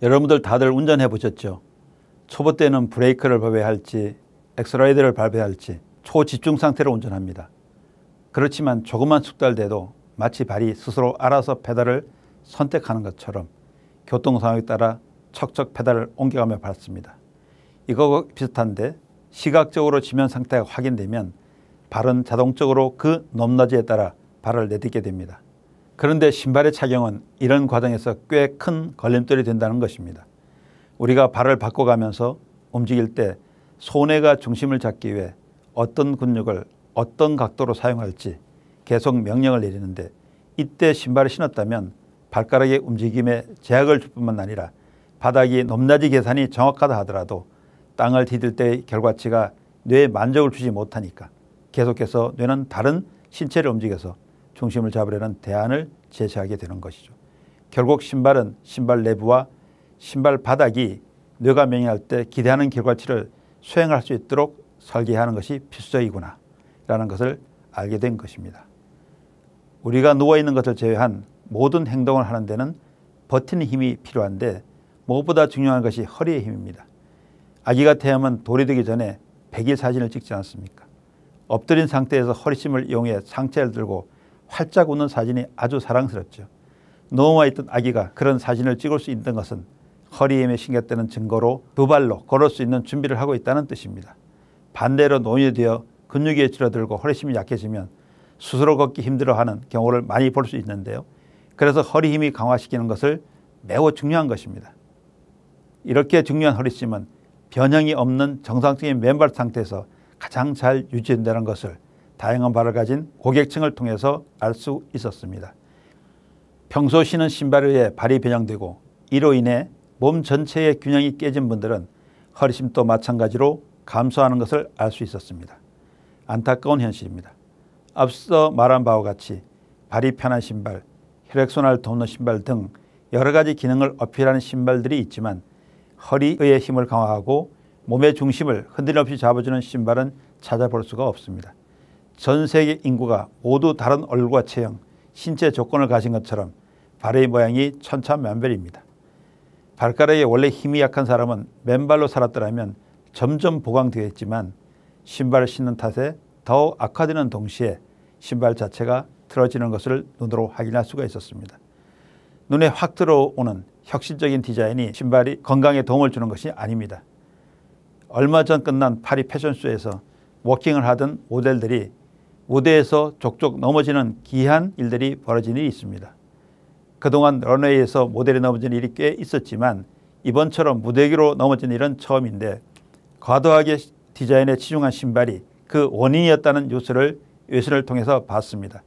여러분들 다들 운전해 보셨죠? 초보 때는 브레이크를 밟아야 할지 엑셀러레이터를 밟아야 할지 초집중 상태로 운전합니다. 그렇지만 조금만 숙달돼도 마치 발이 스스로 알아서 페달을 선택하는 것처럼 교통 상황에 따라 척척 페달을 옮겨가며 밟습니다. 이거와 비슷한데 시각적으로 지면 상태가 확인되면 발은 자동적으로 그 높낮이에 따라 발을 내딛게 됩니다. 그런데 신발의 착용은 이런 과정에서 꽤 큰 걸림돌이 된다는 것입니다. 우리가 발을 바꿔가면서 움직일 때 손해가 중심을 잡기 위해 어떤 근육을 어떤 각도로 사용할지 계속 명령을 내리는데, 이때 신발을 신었다면 발가락의 움직임에 제약을 줄 뿐만 아니라 바닥이 높낮이 계산이 정확하다 하더라도 땅을 디딜 때의 결과치가 뇌에 만족을 주지 못하니까 계속해서 뇌는 다른 신체를 움직여서 중심을 잡으려는 대안을 제시하게 되는 것이죠. 결국 신발은 신발 내부와 신발 바닥이 뇌가 명령할 때 기대하는 결과치를 수행할 수 있도록 설계하는 것이 필수적이구나 라는 것을 알게 된 것입니다. 우리가 누워있는 것을 제외한 모든 행동을 하는 데는 버티는 힘이 필요한데 무엇보다 중요한 것이 허리의 힘입니다. 아기가 태어나면 돌이 되기 전에 100일 사진을 찍지 않습니까? 엎드린 상태에서 허리심을 이용해 상체를 들고 활짝 웃는 사진이 아주 사랑스럽죠. 누워만 있던 아기가 그런 사진을 찍을 수 있는 것은 허리에 힘에 신경되는 증거로 두 발로 걸을 수 있는 준비를 하고 있다는 뜻입니다. 반대로 노인이 되어 근육이 줄어들고 허리심이 약해지면 스스로 걷기 힘들어하는 경우를 많이 볼 수 있는데요. 그래서 허리 힘이 강화시키는 것을 매우 중요한 것입니다. 이렇게 중요한 허리심은 변형이 없는 정상적인 맨발 상태에서 가장 잘 유지된다는 것을 다양한 발을 가진 고객층을 통해서 알 수 있었습니다. 평소 신은 신발에 의해 발이 변형되고 이로 인해 몸 전체의 균형이 깨진 분들은 허리심도 마찬가지로 감소하는 것을 알 수 있었습니다. 안타까운 현실입니다. 앞서 말한 바와 같이 발이 편한 신발, 혈액순환을 돕는 신발 등 여러 가지 기능을 어필하는 신발들이 있지만 허리의 힘을 강화하고 몸의 중심을 흔들림 없이 잡아주는 신발은 찾아볼 수가 없습니다. 전 세계 인구가 모두 다른 얼굴과 체형, 신체 조건을 가진 것처럼 발의 모양이 천차만별입니다. 발가락에 원래 힘이 약한 사람은 맨발로 살았더라면 점점 보강되어 있지만 신발을 신는 탓에 더욱 악화되는 동시에 신발 자체가 틀어지는 것을 눈으로 확인할 수가 있었습니다. 눈에 확 들어오는 혁신적인 디자인이 신발이 건강에 도움을 주는 것이 아닙니다. 얼마 전 끝난 파리 패션쇼에서 워킹을 하던 모델들이 무대에서 족족 넘어지는 기이한 일들이 벌어진 일이 있습니다. 그동안 런웨이에서 모델이 넘어진 일이 꽤 있었지만 이번처럼 무대 위로 넘어진 일은 처음인데, 과도하게 디자인에 치중한 신발이 그 원인이었다는 뉴스를 외신을 통해서 봤습니다.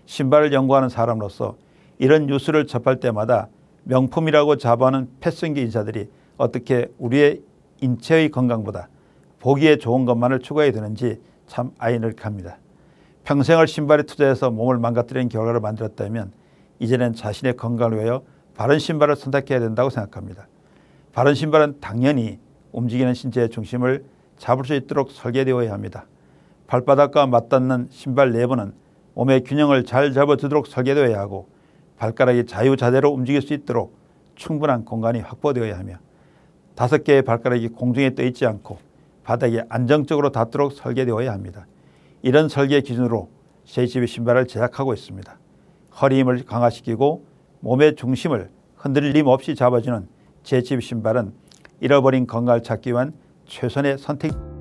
신발을 연구하는 사람으로서 이런 뉴스를 접할 때마다 명품이라고 자부하는 패션계 인사들이 어떻게 우리의 인체의 건강보다 보기에 좋은 것만을 추구해야 되는지 참 아이러니합니다. 평생을 신발에 투자해서 몸을 망가뜨리는 결과를 만들었다면 이제는 자신의 건강을 위하여 바른 신발을 선택해야 된다고 생각합니다. 바른 신발은 당연히 움직이는 신체의 중심을 잡을 수 있도록 설계되어야 합니다. 발바닥과 맞닿는 신발 내부는 몸의 균형을 잘 잡아주도록 설계되어야 하고 발가락이 자유자재로 움직일 수 있도록 충분한 공간이 확보되어야 하며 5개의 발가락이 공중에 떠 있지 않고 바닥에 안정적으로 닿도록 설계되어야 합니다. 이런 설계 기준으로 JCB 신발을 제작하고 있습니다. 허리 힘을 강화시키고 몸의 중심을 흔들림 없이 잡아주는 JCB 신발은 잃어버린 건강을 찾기 위한 최선의 선택.